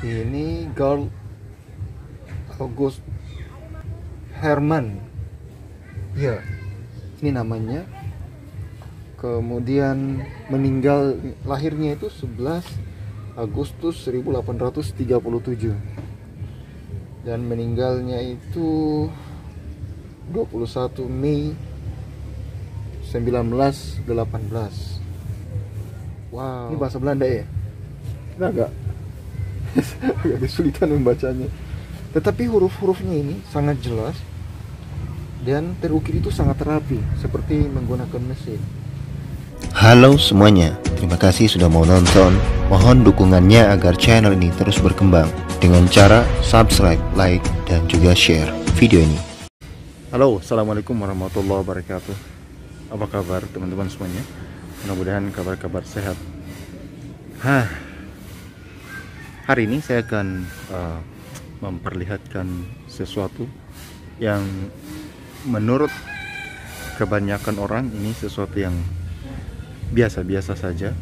Ini Karl August Hermann. Ya, ini namanya. Kemudian meninggal, lahirnya itu 11 Agustus 1837 dan meninggalnya itu 21 Mei 1918. Wow, ini bahasa Belanda ya? Ini agak kesulitan membacanya. Tetapi huruf-hurufnya ini sangat jelas dan terukir itu sangat rapi, seperti menggunakan mesin. Halo semuanya, terima kasih sudah mau nonton. Mohon dukungannya agar channel ini terus berkembang dengan cara subscribe, like, dan juga share video ini. Halo, assalamualaikum warahmatullahi wabarakatuh. Apa kabar teman-teman semuanya? Mudah-mudahan kabar-kabar sehat. Hari ini saya akan memperlihatkan sesuatu yang menurut kebanyakan orang ini sesuatu yang biasa-biasa saja,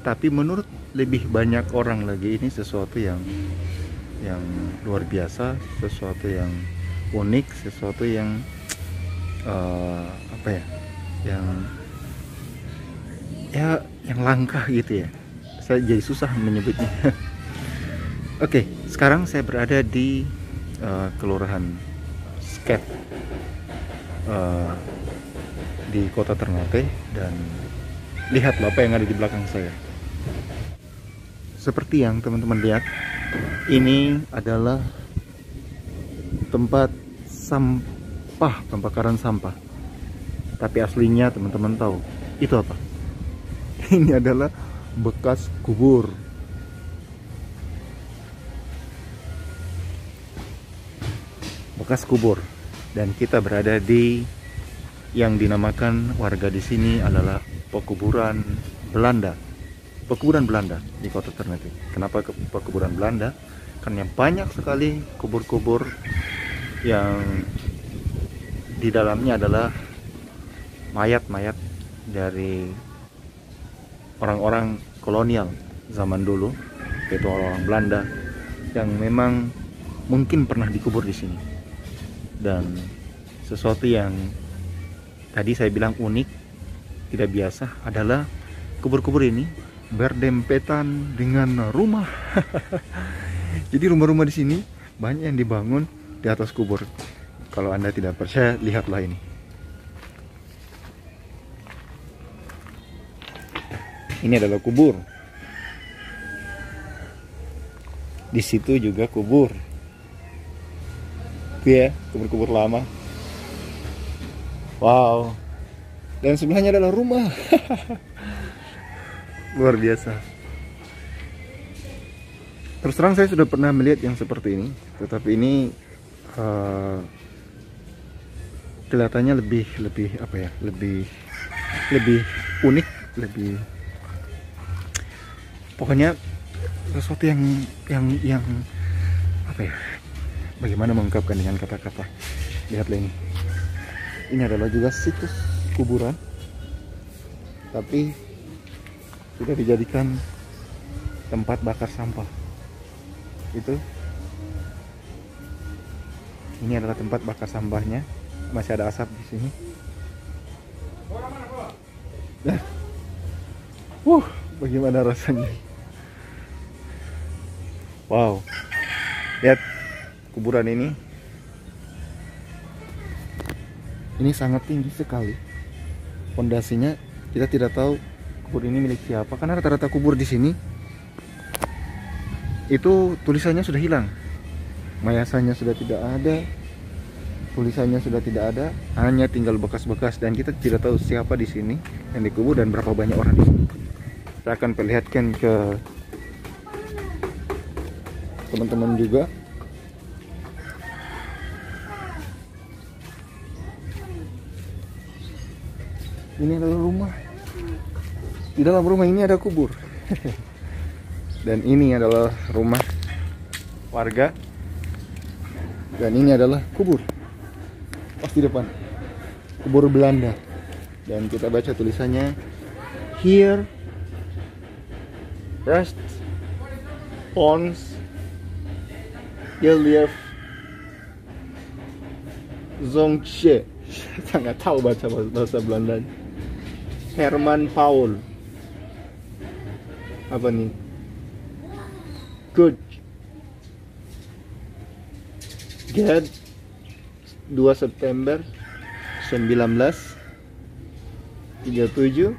tapi menurut lebih banyak orang lagi ini sesuatu yang luar biasa, sesuatu yang unik, sesuatu yang yang langka gitu ya. Saya jadi susah menyebutnya. Oke, sekarang saya berada di Kelurahan Sket di Kota Ternate, dan lihatlah apa yang ada di belakang saya. Seperti yang teman-teman lihat, ini adalah tempat sampah, pembakaran sampah. Tapi aslinya teman-teman tahu itu apa? Ini adalah bekas kubur. Bekas kubur. Dan kita berada di yang dinamakan warga di sini adalah pekuburan Belanda. Pekuburan Belanda di Kota Ternate. Kenapa pekuburan Belanda? Karena banyak sekali kubur-kubur yang di dalamnya adalah mayat-mayat dari orang-orang kolonial zaman dulu, yaitu orang-orang Belanda yang memang mungkin pernah dikubur di sini. Dan sesuatu yang tadi saya bilang unik, tidak biasa, adalah kubur-kubur ini berdempetan dengan rumah. Jadi rumah-rumah di sini banyak yang dibangun di atas kubur. Kalau Anda tidak percaya, lihatlah ini. Ini adalah kubur. Di situ juga kubur. Itu ya, kubur-kubur lama. Wow. Dan sebelahnya adalah rumah. Luar biasa. Terus terang saya sudah pernah melihat yang seperti ini, tetapi ini kelihatannya lebih unik, lebih, pokoknya sesuatu yang apa ya? Bagaimana mengungkapkan dengan kata-kata? Lihatlah ini. Ini adalah juga situs kuburan, tapi sudah dijadikan tempat bakar sampah. Itu. Ini adalah tempat bakar sampahnya. Masih ada asap di sini. Nah, bagaimana rasanya? Wow. Lihat kuburan ini. Ini sangat tinggi sekali. Pondasinya kita tidak tahu kubur ini milik siapa, karena rata-rata kubur di sini itu tulisannya sudah hilang. Mayasannya sudah tidak ada, tulisannya sudah tidak ada, hanya tinggal bekas-bekas, dan kita tidak tahu siapa di sini yang dikubur dan berapa banyak orang di sini. Saya akan perlihatkan ke teman-teman juga. Ini adalah rumah. Di dalam rumah ini ada kubur. Dan ini adalah rumah warga. Dan ini adalah kubur. Pas di depan. Kubur Belanda. Dan kita baca tulisannya, "Here rest Pons Joseph Zongche, saya nggak tahu baca bahasa Belanda. Herman Paul, apa nih? Good. Get 2 September 1937,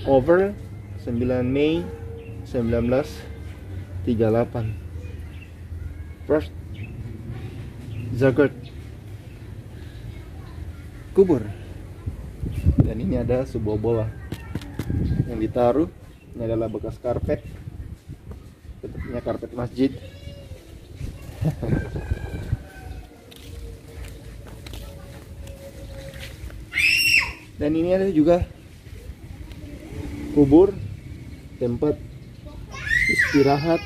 over 9 Mei 1938. First Zagat, kubur. Dan ini ada sebuah bola yang ditaruh. Ini adalah bekas karpet, bentuknya karpet masjid. Dan ini ada juga kubur, tempat istirahat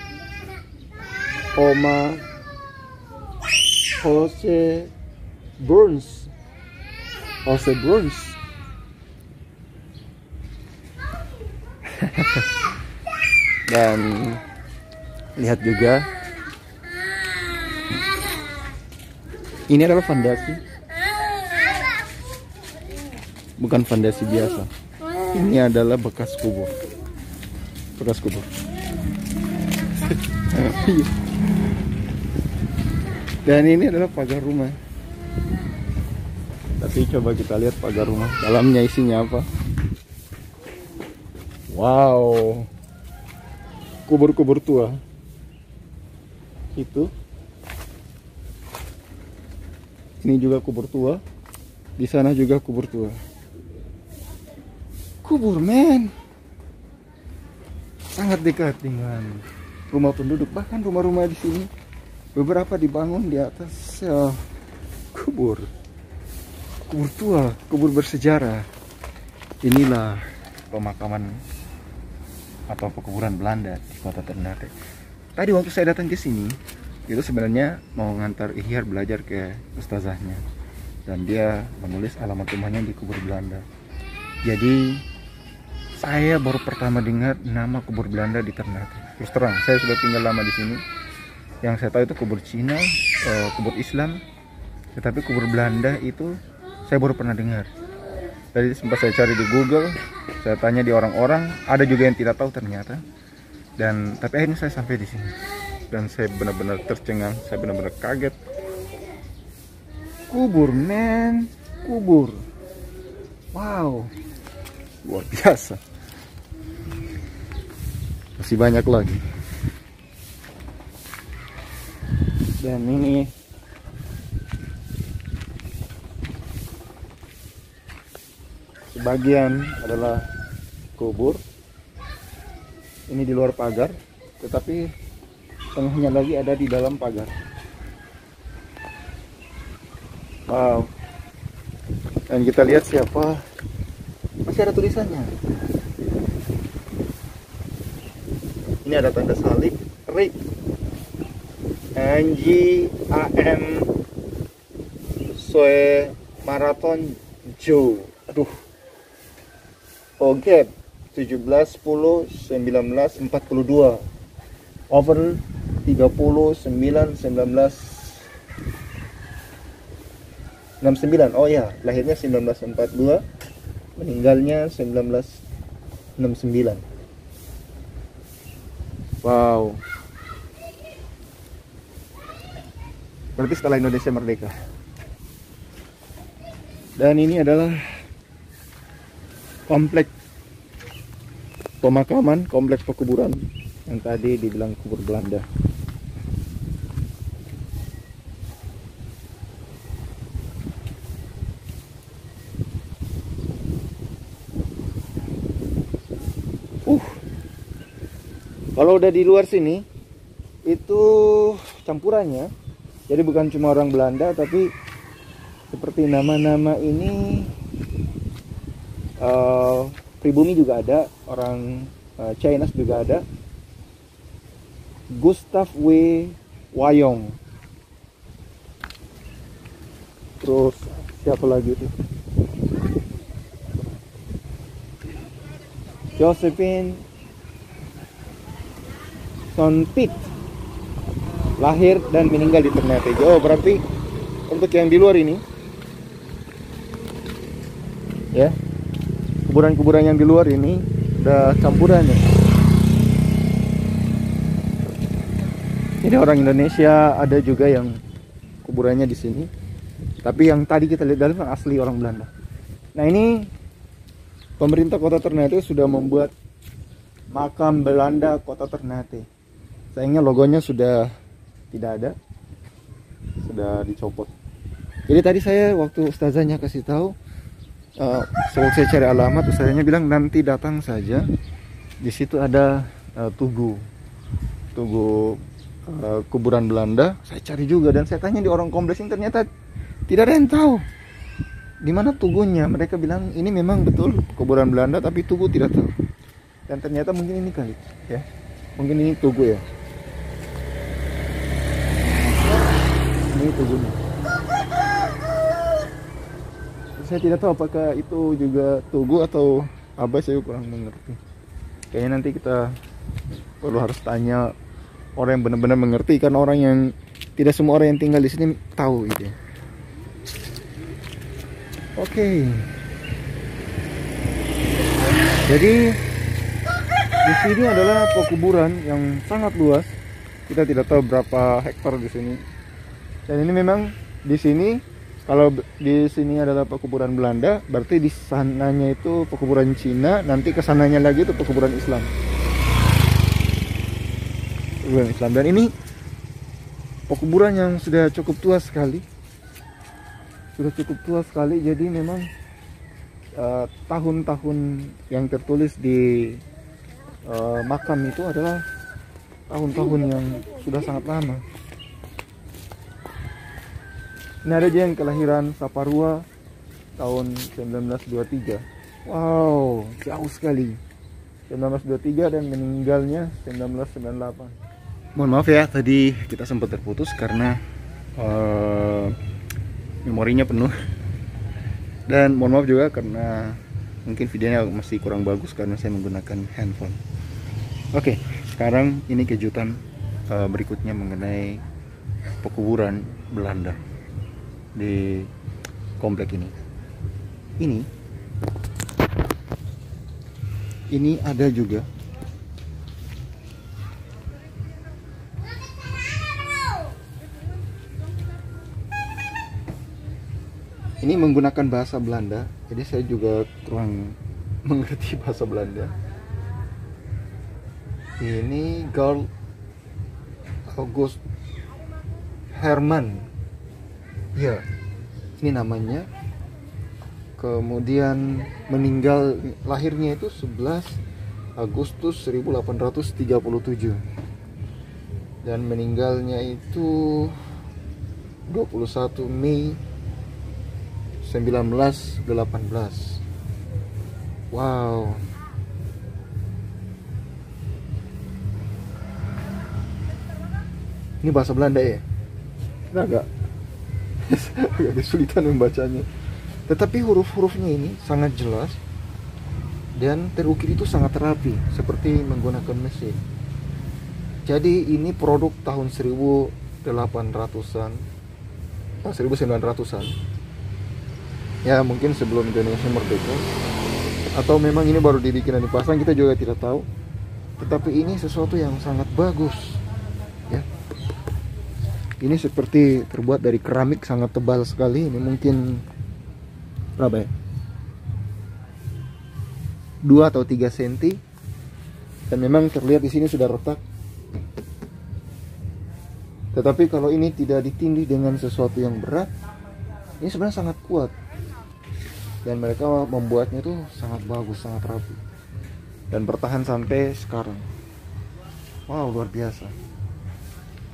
Oma Jose Burns. Dan lihat juga, ini adalah fondasi, bukan fondasi biasa. Ini adalah bekas kubur. Dan ini adalah pagar rumah. Tapi coba kita lihat pagar rumah, dalamnya isinya apa. Wow, kubur-kubur tua. Itu. Ini juga kubur tua. Di sana juga kubur tua. Kubur, men. Sangat dekat dengan rumah penduduk. Bahkan rumah-rumah di sini beberapa dibangun di atas kubur. Kubur tua, kubur bersejarah. Inilah pemakaman atau pekuburan Belanda di kota Ternate. Tadi waktu saya datang ke sini, itu sebenarnya mau ngantar Ihyar belajar ke ustazahnya, dan dia menulis alamat rumahnya di kubur Belanda. Jadi saya baru pertama dengar nama kubur Belanda di Ternate. Terus terang, saya sudah tinggal lama di sini. Yang saya tahu itu kubur Cina, kubur Islam, tetapi kubur Belanda itu saya baru pernah dengar. Tadi sempat saya cari di Google, saya tanya di orang-orang, ada juga yang tidak tahu ternyata. Dan tapi akhirnya saya sampai di sini, dan saya benar-benar tercengang, saya benar-benar kaget. Kubur, men, kubur. Wow, luar biasa. Masih banyak lagi. Dan ini sebagian adalah kubur. Ini di luar pagar, tetapi tengahnya lagi ada di dalam pagar. Wow. Dan kita lihat siapa. Masih ada tulisannya. Ini ada tanda salib, RIP, NJAM Soe Marathon Joe. Aduh. OGEP 17-10-1942, over 30-9-1969. Oh ya, lahirnya 1942, meninggalnya 1969. Wow. Berarti setelah Indonesia merdeka. Dan ini adalah kompleks pemakaman, kompleks pekuburan yang tadi dibilang kubur Belanda. Kalau udah di luar sini itu campurannya, jadi bukan cuma orang Belanda, tapi seperti nama-nama ini pribumi juga ada, orang Chinese juga ada. Gustav W. Wayong. Terus siapa lagi itu? Josephine Sonpit. lahir dan meninggal di Ternate. Oh, berarti untuk yang di luar ini, ya, kuburan-kuburan yang di luar ini udah campuran ya. Jadi orang Indonesia, ada juga yang kuburannya di sini. Tapi yang tadi kita lihat dalam asli orang Belanda. Nah, ini pemerintah Kota Ternate sudah membuat makam Belanda Kota Ternate. Sayangnya logonya sudah tidak ada, sudah dicopot. Jadi tadi saya waktu ustazahnya kasih tahu, waktu saya cari alamat, ustazahnya bilang nanti datang saja. Di situ ada tugu kuburan Belanda. Saya cari juga dan saya tanya di orang kompleks ini, ternyata tidak ada yang tahu di mana tugunya. Mereka bilang ini memang betul kuburan Belanda, tapi tugu tidak tahu. Dan ternyata mungkin ini kali, ya, mungkin ini tugu ya. Ini tugunya. Saya tidak tahu apakah itu juga tugu atau apa, saya kurang mengerti. Kayaknya nanti kita perlu harus tanya orang yang benar-benar mengerti, karena orang yang tidak semua orang yang tinggal di sini tahu gitu. Oke. Jadi di sini adalah pekuburan yang sangat luas. Kita tidak tahu berapa hektar di sini. Dan ini memang di sini, kalau di sini adalah pekuburan Belanda, berarti di sananya itu pekuburan Cina, nanti kesananya lagi itu pekuburan Islam. Dan ini pekuburan yang sudah cukup tua sekali, jadi memang tahun-tahun yang tertulis di makam itu adalah tahun-tahun yang sudah sangat lama. Ini ada aja yang kelahiran Saparua tahun 1923. Wow, jauh sekali, 1923, dan meninggalnya 1998. Mohon maaf ya, tadi kita sempat terputus karena memorinya penuh. Dan mohon maaf juga karena mungkin videonya masih kurang bagus karena saya menggunakan handphone. Oke, sekarang ini kejutan berikutnya mengenai pekuburan Belanda di komplek ini. Ini ada juga ini menggunakan bahasa Belanda, jadi saya juga kurang mengerti bahasa Belanda. Ini Karl August Herman, ya, ini namanya. Kemudian meninggal, lahirnya itu 11 Agustus 1837 dan meninggalnya itu 21 Mei 1918. Wow. Ini bahasa Belanda ya? Kita agak kesulitan membacanya. Tetapi huruf-hurufnya ini sangat jelas dan terukir itu sangat rapi, seperti menggunakan mesin. Jadi ini produk tahun 1800-an, 1900-an. Ya, mungkin sebelum Indonesia merdeka, atau memang ini baru dibikin dan dipasang, kita juga tidak tahu. Tetapi ini sesuatu yang sangat bagus, ya. Ini seperti terbuat dari keramik sangat tebal sekali. Ini mungkin berapa ya? 2 atau 3 cm. Dan memang terlihat di sini sudah retak. Tetapi kalau ini tidak ditindih dengan sesuatu yang berat, ini sebenarnya sangat kuat. Dan mereka membuatnya itu sangat bagus, sangat rapi, dan bertahan sampai sekarang. Wow, luar biasa.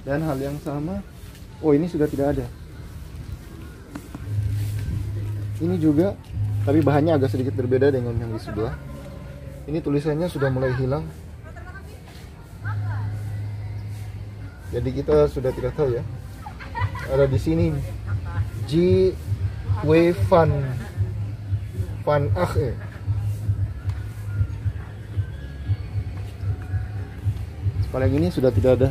Dan hal yang sama, oh ini sudah tidak ada. Ini juga, tapi bahannya agak sedikit berbeda dengan yang di sebelah. Ini tulisannya sudah mulai hilang. Jadi kita sudah tidak tahu ya. Ada di sini J. W. Van Ache. Paling ini sudah tidak ada.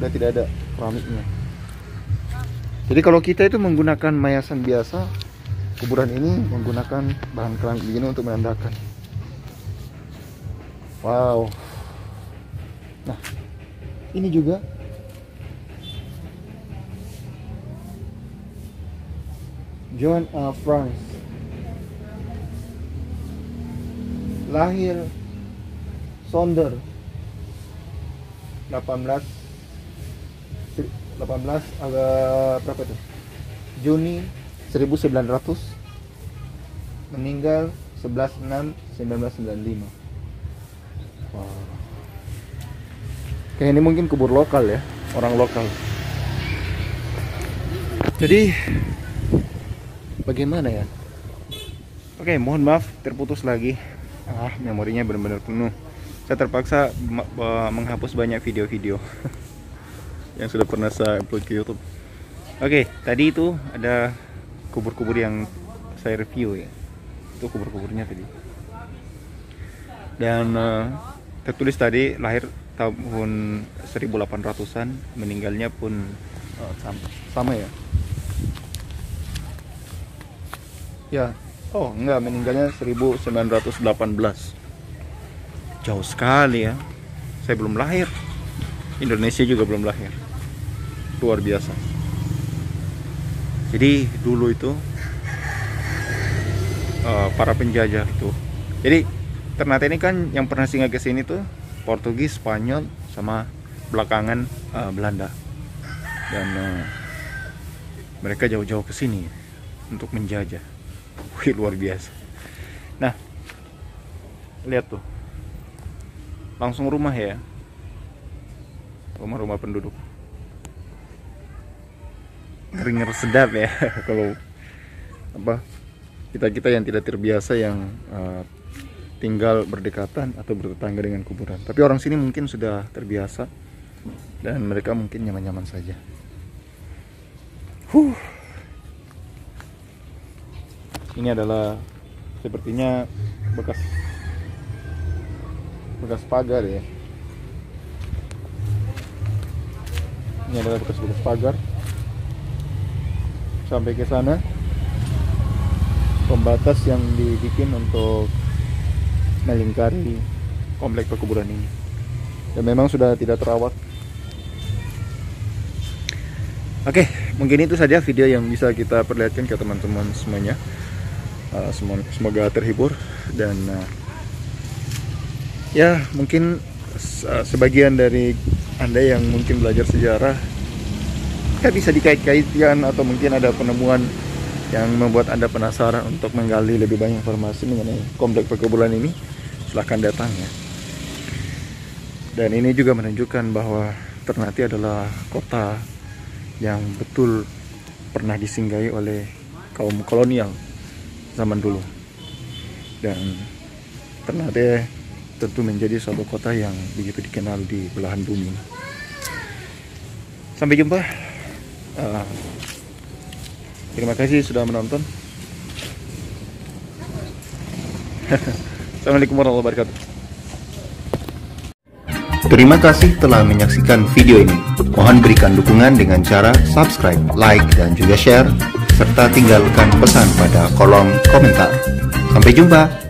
sudah tidak ada keramiknya. Jadi kalau kita itu menggunakan mayasan biasa, kuburan ini menggunakan bahan keramik begini untuk menandakan. Wow. Nah, ini juga John A. France, lahir Sonder 18 berapa itu? Juni 1900, meninggal 11/6/1995. Wow. Kayak ini mungkin kubur lokal ya, orang lokal. Jadi bagaimana ya? Oke, mohon maaf terputus lagi. Memorinya benar-benar penuh. Saya terpaksa menghapus banyak video-video yang sudah pernah saya upload ke YouTube. Oke, tadi itu ada kubur-kubur yang saya review ya. Itu kubur-kuburnya tadi. Dan tertulis tadi lahir tahun 1800-an, meninggalnya pun sama ya. Ya, oh enggak, meninggalnya 1918. Jauh sekali ya. Saya belum lahir. Indonesia juga belum lahir. Luar biasa. Jadi dulu itu para penjajah itu. Jadi Ternate ini kan yang pernah singgah ke sini tuh Portugis, Spanyol, sama belakangan Belanda. Dan mereka jauh-jauh ke sini untuk menjajah. Wih, luar biasa. Nah, lihat tuh. Langsung rumah ya. Rumah-rumah penduduk. Ngeri-ngeri sedap ya kalau apa kita yang tidak terbiasa yang tinggal berdekatan atau bertetangga dengan kuburan. Tapi orang sini mungkin sudah terbiasa dan mereka mungkin nyaman-nyaman saja. Ini adalah sepertinya bekas pagar ya. Ini adalah bekas pagar. Sampai ke sana pembatas yang dibikin untuk melingkari komplek perkuburan ini. Dan memang sudah tidak terawat. Oke, mungkin itu saja video yang bisa kita perlihatkan ke teman-teman semuanya. Semoga terhibur dan ya mungkin sebagian dari Anda yang mungkin belajar sejarah ya bisa dikait-kaitkan atau mungkin ada penemuan yang membuat Anda penasaran untuk menggali lebih banyak informasi mengenai komplek perkuburan ini. Silahkan datang ya. Dan ini juga menunjukkan bahwa Ternate adalah kota yang betul pernah disinggahi oleh kaum kolonial zaman dulu. Dan Ternate tentu menjadi suatu kota yang begitu dikenal di belahan bumi. Sampai jumpa. Terima kasih sudah menonton. Assalamualaikum warahmatullahi wabarakatuh. Terima kasih telah menyaksikan video ini. Mohon berikan dukungan dengan cara subscribe, like, dan juga share, serta tinggalkan pesan pada kolom komentar. Sampai jumpa.